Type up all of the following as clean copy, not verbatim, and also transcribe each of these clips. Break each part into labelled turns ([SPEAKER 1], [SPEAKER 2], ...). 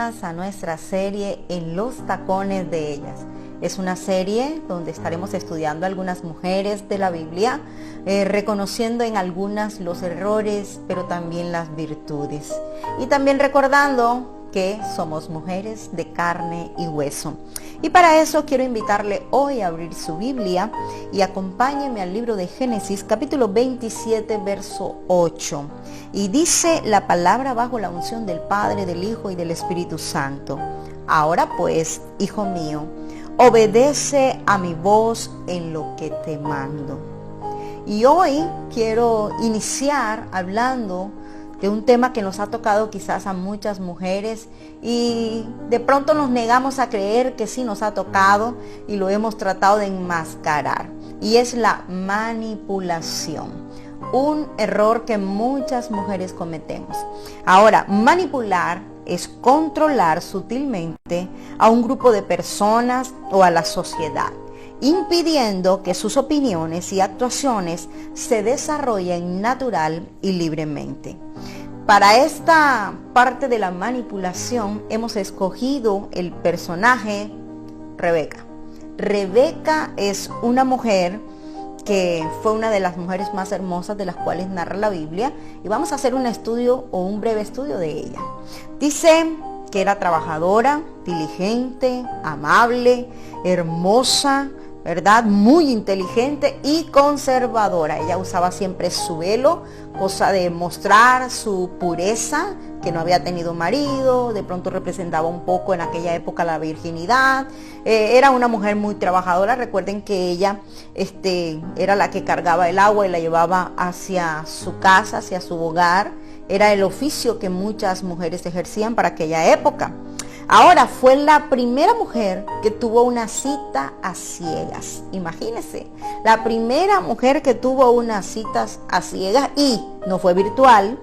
[SPEAKER 1] bienvenidas a nuestra serie En los tacones de ellas. Es una serie donde estaremos estudiando algunas mujeres de la Biblia, reconociendo en algunas los errores, pero también las virtudes. Y también recordando que somos mujeres de carne y hueso. Y para eso quiero invitarle hoy a abrir su Biblia y acompáñeme al libro de Génesis, capítulo 27, verso 8. Y dice la palabra bajo la unción del Padre, del Hijo y del Espíritu Santo. Ahora pues, hijo mío, obedece a mi voz en lo que te mando. Y hoy quiero iniciar hablando de un tema que nos ha tocado quizás a muchas mujeres y de pronto nos negamos a creer que sí nos ha tocado y lo hemos tratado de enmascarar. Y es la manipulación. Un error que muchas mujeres cometemos. Ahora, manipular es controlar sutilmente a un grupo de personas o a la sociedad, impidiendo que sus opiniones y actuaciones se desarrollen natural y libremente. Para esta parte de la manipulación hemos escogido el personaje Rebeca. Rebeca es una mujer que fue una de las mujeres más hermosas de las cuales narra la Biblia, y vamos a hacer un estudio o un breve estudio de ella. Dice que era trabajadora, diligente, amable, hermosa, ¿verdad? Muy inteligente y conservadora. Ella usaba siempre su velo, cosa de mostrar su pureza, que no había tenido marido, de pronto representaba un poco en aquella época la virginidad. Era una mujer muy trabajadora. Recuerden que ella era la que cargaba el agua y la llevaba hacia su casa, hacia su hogar. Era el oficio que muchas mujeres ejercían para aquella época. Ahora, fue la primera mujer que tuvo una cita a ciegas. Imagínense, la primera mujer que tuvo unas citas a ciegas y no fue virtual.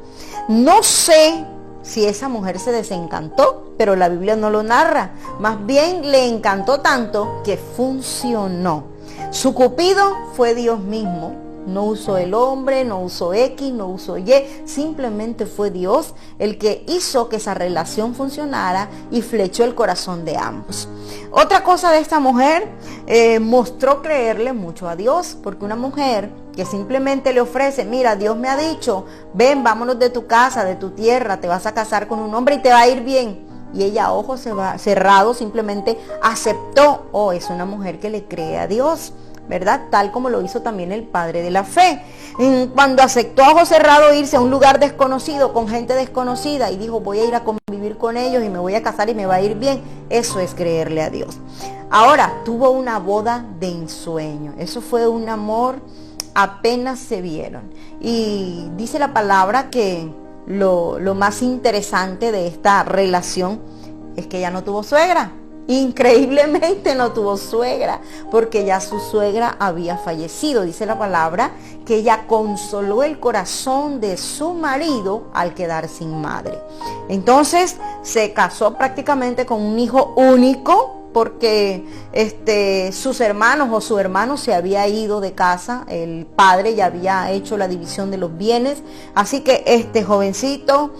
[SPEAKER 1] No sé si esa mujer se desencantó, pero la Biblia no lo narra. Más bien le encantó tanto que funcionó. Su cupido fue Dios mismo. No usó el hombre, no usó X, no usó Y, simplemente fue Dios el que hizo que esa relación funcionara y flechó el corazón de ambos. Otra cosa de esta mujer, mostró creerle mucho a Dios, porque una mujer que simplemente le ofrece, mira, Dios me ha dicho, ven, vámonos de tu casa, de tu tierra, te vas a casar con un hombre y te va a ir bien. Y ella, ojos cerrados, simplemente aceptó, es una mujer que le cree a Dios, ¿verdad? Tal como lo hizo también el padre de la fe. Cuando aceptó a ojos cerrados irse a un lugar desconocido, con gente desconocida, y dijo, voy a ir a convivir con ellos y me voy a casar y me va a ir bien, eso es creerle a Dios. Ahora, tuvo una boda de ensueño. Eso fue un amor, apenas se vieron. Y dice la palabra que lo más interesante de esta relación es que ella no tuvo suegra. Increíblemente no tuvo suegra, porque ya su suegra había fallecido. Dice la palabra que ella consoló el corazón de su marido al quedar sin madre. Entonces se casó prácticamente con un hijo único, porque sus hermanos o su hermano se había ido de casa, el padre ya había hecho la división de los bienes, así que este jovencito,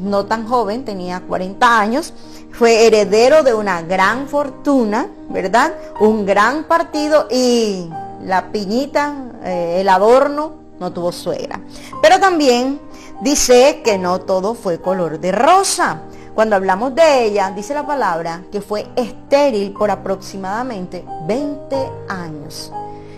[SPEAKER 1] no tan joven, tenía 40 años, fue heredero de una gran fortuna, ¿verdad? Un gran partido, y la piñita, el adorno, no tuvo suegra. Pero también dice que no todo fue color de rosa. Cuando hablamos de ella, dice la palabra que fue estéril por aproximadamente 20 años.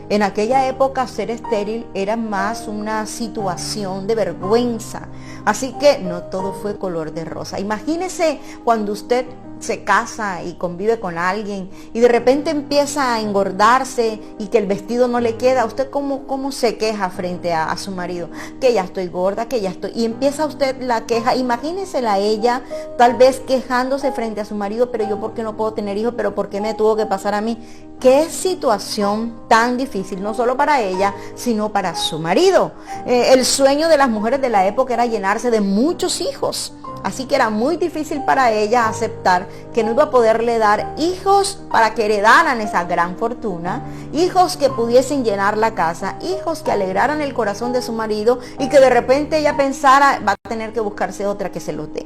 [SPEAKER 1] En aquella época ser estéril era más una situación de vergüenza. Así que no todo fue color de rosa. Imagínese cuando usted se casa y convive con alguien y de repente empieza a engordarse y que el vestido no le queda. ¿Usted cómo se queja frente a su marido? Que ya estoy gorda, que ya estoy... Y empieza usted la queja. Imagínesela a ella tal vez quejándose frente a su marido, pero yo ¿por qué no puedo tener hijos? ¿Pero por qué me tuvo que pasar a mí? Qué situación tan difícil, no solo para ella, sino para su marido. El sueño de las mujeres de la época era llenarse de muchos hijos. Así que era muy difícil para ella aceptar que no iba a poderle dar hijos para que heredaran esa gran fortuna, hijos que pudiesen llenar la casa, hijos que alegraran el corazón de su marido y que de repente ella pensara, va a tener que buscarse otra que se los dé.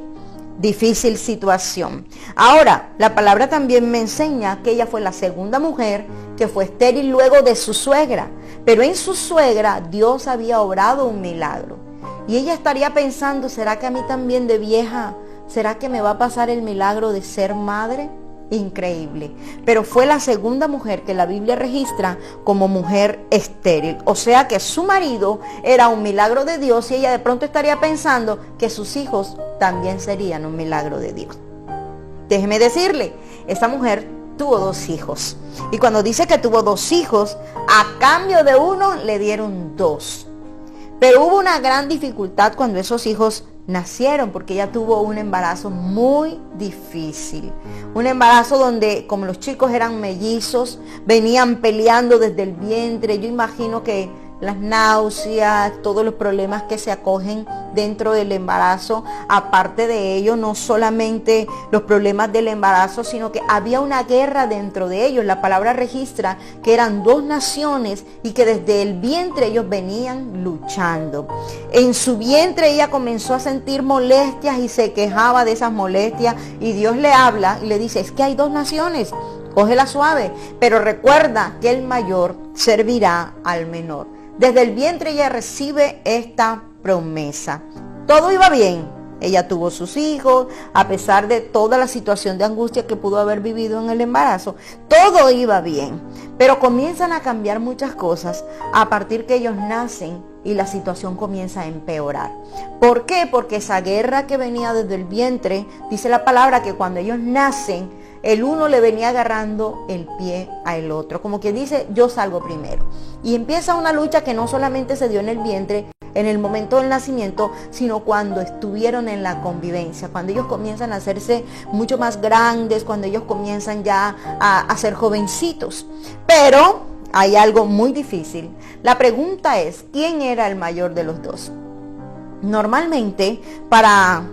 [SPEAKER 1] difícil situación. Ahora, la palabra también me enseña que ella fue la segunda mujer que fue estéril luego de su suegra. Pero en su suegra Dios había obrado un milagro. Y ella estaría pensando, ¿será que a mí también de vieja, será que me va a pasar el milagro de ser madre? Increíble. Pero fue la segunda mujer que la Biblia registra como mujer estéril. O sea que su marido era un milagro de Dios y ella de pronto estaría pensando que sus hijos también serían un milagro de Dios. Déjeme decirle, esta mujer tuvo 2 hijos. Y cuando dice que tuvo 2 hijos, a cambio de uno le dieron 2. Pero hubo una gran dificultad cuando esos hijos nacieron, porque ella tuvo un embarazo muy difícil. Un embarazo donde, como los chicos eran mellizos, venían peleando desde el vientre. Yo imagino que las náuseas, todos los problemas que se acogen dentro del embarazo, aparte de ello, no solamente los problemas del embarazo, sino que había una guerra dentro de ellos. La palabra registra que eran 2 naciones y que desde el vientre ellos venían luchando. En su vientre ella comenzó a sentir molestias y se quejaba de esas molestias, y Dios le habla y le dice, es que hay 2 naciones, cógela suave, pero recuerda que el mayor servirá al menor. Desde el vientre ella recibe esta promesa. Todo iba bien. Ella tuvo sus hijos, a pesar de toda la situación de angustia que pudo haber vivido en el embarazo. Todo iba bien. Pero comienzan a cambiar muchas cosas a partir que ellos nacen y la situación comienza a empeorar. ¿Por qué? Porque esa guerra que venía desde el vientre, dice la palabra que cuando ellos nacen, el uno le venía agarrando el pie al otro, como quien dice, yo salgo primero. Y empieza una lucha que no solamente se dio en el vientre, en el momento del nacimiento, sino cuando estuvieron en la convivencia, cuando ellos comienzan a hacerse mucho más grandes, cuando ellos comienzan ya a ser jovencitos. Pero hay algo muy difícil. La pregunta es, ¿quién era el mayor de los 2? Normalmente, para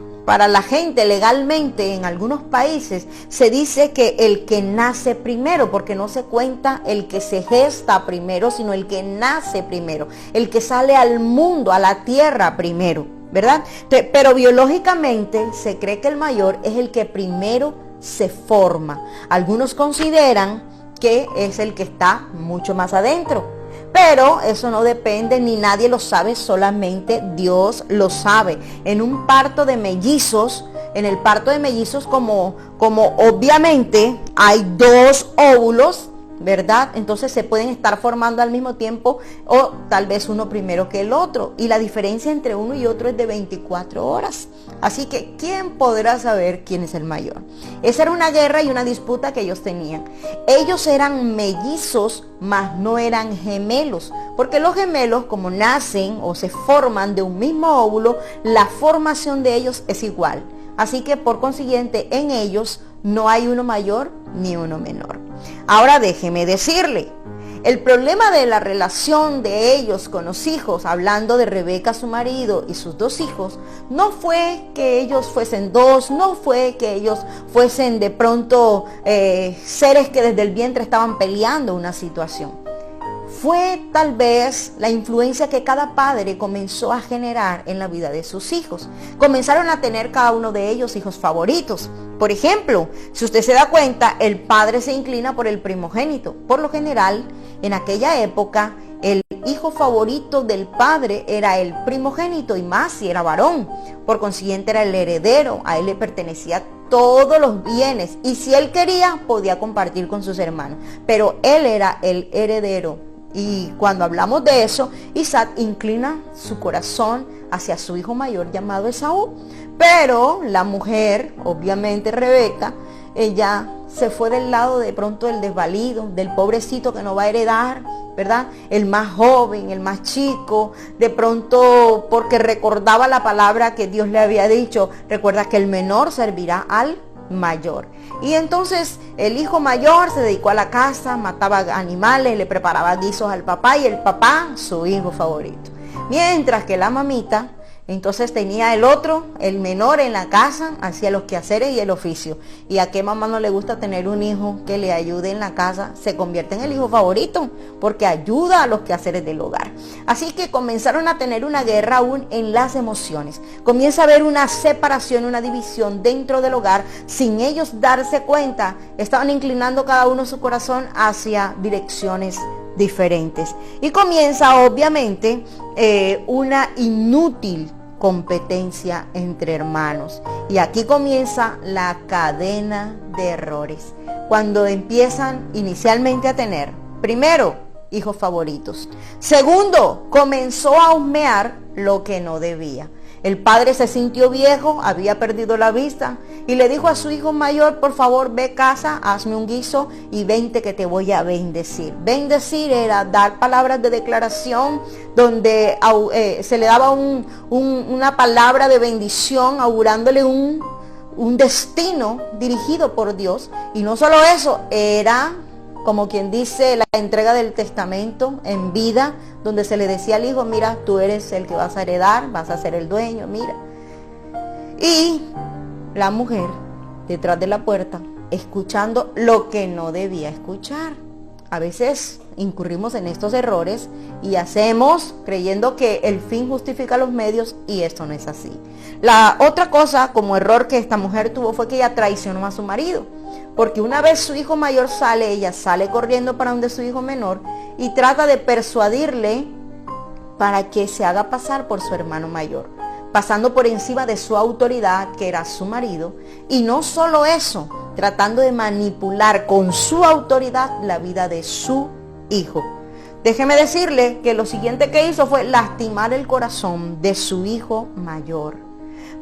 [SPEAKER 1] la gente legalmente en algunos países se dice que el que nace primero, porque no se cuenta el que se gesta primero, sino el que nace primero, el que sale al mundo, a la tierra primero, ¿verdad? Pero biológicamente se cree que el mayor es el que primero se forma. Algunos consideran que es el que está mucho más adentro. Pero eso no depende, ni nadie lo sabe, solamente Dios lo sabe. En un parto de mellizos, en el parto de mellizos, como obviamente hay 2 óvulos, ¿verdad? Entonces se pueden estar formando al mismo tiempo, o tal vez uno primero que el otro. Y la diferencia entre uno y otro es de 24 horas. Así que, ¿quién podrá saber quién es el mayor? Esa era una guerra y una disputa que ellos tenían. Ellos eran mellizos, mas no eran gemelos. Porque los gemelos, como nacen o se forman de un mismo óvulo, la formación de ellos es igual. Así que, por consiguiente, en ellos no hay uno mayor ni uno menor. Ahora déjeme decirle, el problema de la relación de ellos con los hijos, hablando de Rebeca, su marido, y sus 2 hijos, no fue que ellos fuesen 2, no fue que ellos fuesen de pronto seres que desde el vientre estaban peleando una situación. Fue tal vez la influencia que cada padre comenzó a generar en la vida de sus hijos. Comenzaron a tener cada uno de ellos hijos favoritos. Por ejemplo, si usted se da cuenta, el padre se inclina por el primogénito. Por lo general, en aquella época, el hijo favorito del padre era el primogénito, y más si era varón. Por consiguiente, era el heredero. A él le pertenecía todos los bienes, y si él quería, podía compartir con sus hermanos. Pero él era el heredero. Y cuando hablamos de eso, Isaac inclina su corazón hacia su hijo mayor llamado Esaú. Pero la mujer, obviamente Rebeca, ella se fue del lado de pronto del desvalido, del pobrecito que no va a heredar, ¿verdad? El más joven, el más chico, de pronto porque recordaba la palabra que Dios le había dicho, recuerda que el menor servirá al mayor. Y entonces el hijo mayor se dedicó a la casa, mataba animales, le preparaba guisos al papá, y el papá su hijo favorito. Mientras que la mamita Entonces tenía el otro, el menor en la casa, hacía los quehaceres y el oficio. ¿Y a qué mamá no le gusta tener un hijo que le ayude en la casa? Se convierte en el hijo favorito porque ayuda a los quehaceres del hogar. Así que comenzaron a tener una guerra aún en las emociones. Comienza a haber una separación, una división dentro del hogar. Sin ellos darse cuenta, estaban inclinando cada uno su corazón hacia direcciones diferentes. Y comienza obviamente una inútil competencia entre hermanos. Y aquí comienza la cadena de errores. Cuando empiezan inicialmente a tener, primero, hijos favoritos. Segundo, comenzó a husmear lo que no debía. El padre se sintió viejo, había perdido la vista y le dijo a su hijo mayor: por favor, ve casa, hazme un guiso y vente que te voy a bendecir. Bendecir era dar palabras de declaración donde se le daba una palabra de bendición, augurándole un destino dirigido por Dios. Y no solo eso, era como quien dice la entrega del testamento en vida, donde se le decía al hijo: mira, tú eres el que vas a heredar, vas a ser el dueño, mira. Y la mujer detrás de la puerta, escuchando lo que no debía escuchar. A veces incurrimos en estos errores y hacemos creyendo que el fin justifica los medios, y esto no es así. La otra cosa como error que esta mujer tuvo fue que ella traicionó a su marido. Porque una vez su hijo mayor sale, ella sale corriendo para donde su hijo menor y trata de persuadirle para que se haga pasar por su hermano mayor, pasando por encima de su autoridad, que era su marido. Y no solo eso, tratando de manipular con su autoridad la vida de su hijo. Déjeme decirle que lo siguiente que hizo fue lastimar el corazón de su hijo mayor.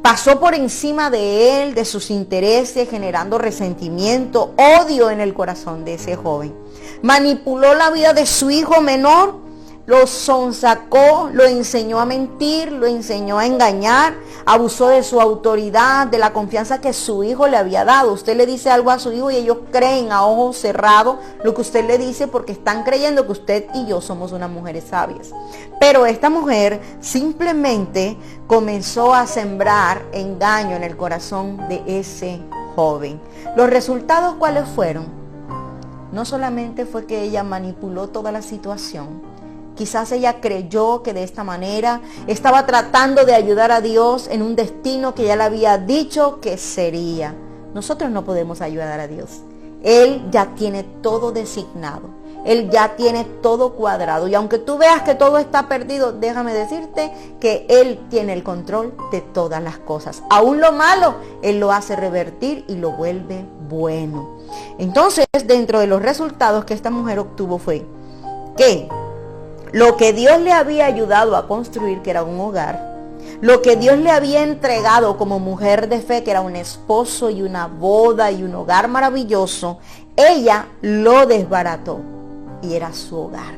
[SPEAKER 1] Pasó por encima de él, de sus intereses, generando resentimiento, odio en el corazón de ese joven. Manipuló la vida de su hijo menor, lo sonsacó, lo enseñó a mentir, lo enseñó a engañar, abusó de su autoridad, de la confianza que su hijo le había dado. Usted le dice algo a su hijo y ellos creen a ojos cerrados lo que usted le dice, porque están creyendo que usted y yo somos unas mujeres sabias. Pero esta mujer simplemente comenzó a sembrar engaño en el corazón de ese joven. ¿Los resultados cuáles fueron? No solamente fue que ella manipuló toda la situación. Quizás ella creyó que de esta manera estaba tratando de ayudar a Dios en un destino que ya le había dicho que sería. Nosotros no podemos ayudar a Dios. Él ya tiene todo designado. Él ya tiene todo cuadrado. Y aunque tú veas que todo está perdido, déjame decirte que Él tiene el control de todas las cosas. Aún lo malo, Él lo hace revertir y lo vuelve bueno. Entonces, dentro de los resultados que esta mujer obtuvo fue que lo que Dios le había ayudado a construir, que era un hogar, lo que Dios le había entregado como mujer de fe, que era un esposo y una boda y un hogar maravilloso, ella lo desbarató y era su hogar.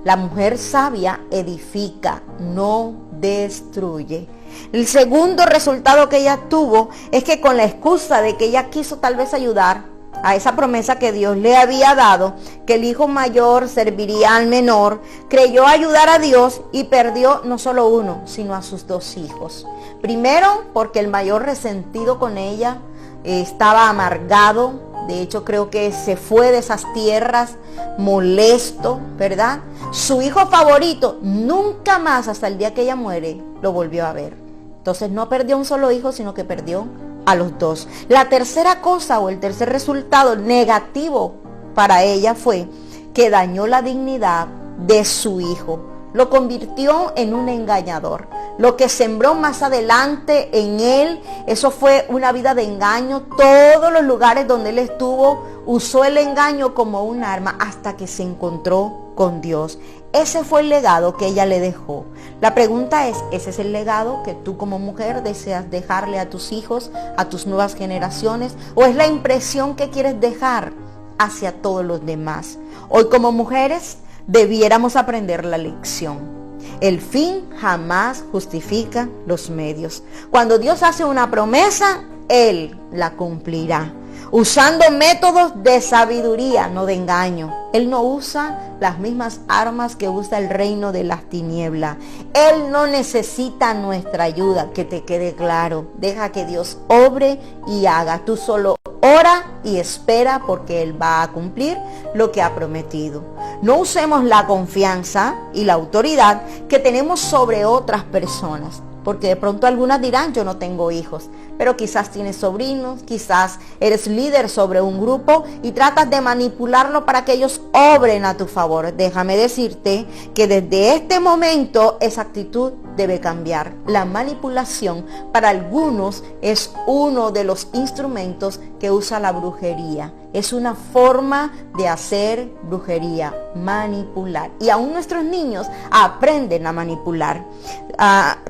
[SPEAKER 1] La mujer sabia edifica, no destruye. El segundo resultado que ella tuvo es que con la excusa de que ella quiso tal vez ayudar a esa promesa que Dios le había dado, que el hijo mayor serviría al menor, creyó ayudar a Dios y perdió no solo uno, sino a sus dos hijos. Primero, porque el mayor, resentido con ella, estaba amargado. De hecho, creo que se fue de esas tierras molesto, ¿verdad? Su hijo favorito nunca más, hasta el día que ella muere, lo volvió a ver. Entonces no perdió un solo hijo, sino que perdió a los dos. La tercera cosa, o el tercer resultado negativo para ella, fue que dañó la dignidad de su hijo. Lo convirtió en un engañador. Lo que sembró más adelante en él, eso fue una vida de engaño. Todos los lugares donde él estuvo, usó el engaño como un arma hasta que se encontró con Dios. Ese fue el legado que ella le dejó. La pregunta es, ¿ese es el legado que tú como mujer deseas dejarle a tus hijos, a tus nuevas generaciones? ¿O es la impresión que quieres dejar hacia todos los demás? Hoy como mujeres debiéramos aprender la lección. El fin jamás justifica los medios. Cuando Dios hace una promesa, Él la cumplirá. usando métodos de sabiduría, no de engaño. Él no usa las mismas armas que usa el reino de las tinieblas. Él no necesita nuestra ayuda, que te quede claro. Deja que Dios obre y haga. Tú solo ora y espera, porque Él va a cumplir lo que ha prometido. No usemos la confianza y la autoridad que tenemos sobre otras personas, porque de pronto algunas dirán: yo no tengo hijos, pero quizás tienes sobrinos, quizás eres líder sobre un grupo y tratas de manipularlo para que ellos obren a tu favor. Déjame decirte que desde este momento esa actitud debe cambiar. La manipulación para algunos es uno de los instrumentos que usa la brujería. Es una forma de hacer brujería, manipular. Y aún nuestros niños aprenden a manipular.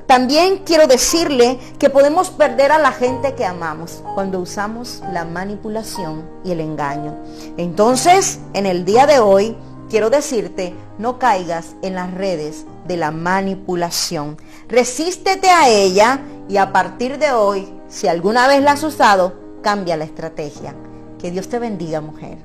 [SPEAKER 1] También quiero decirle que podemos perder a la gente que amamos cuando usamos la manipulación y el engaño. Entonces, en el día de hoy, quiero decirte: no caigas en las redes de la manipulación. Resístete a ella y a partir de hoy, si alguna vez la has usado, cambia la estrategia. Que Dios te bendiga, mujer.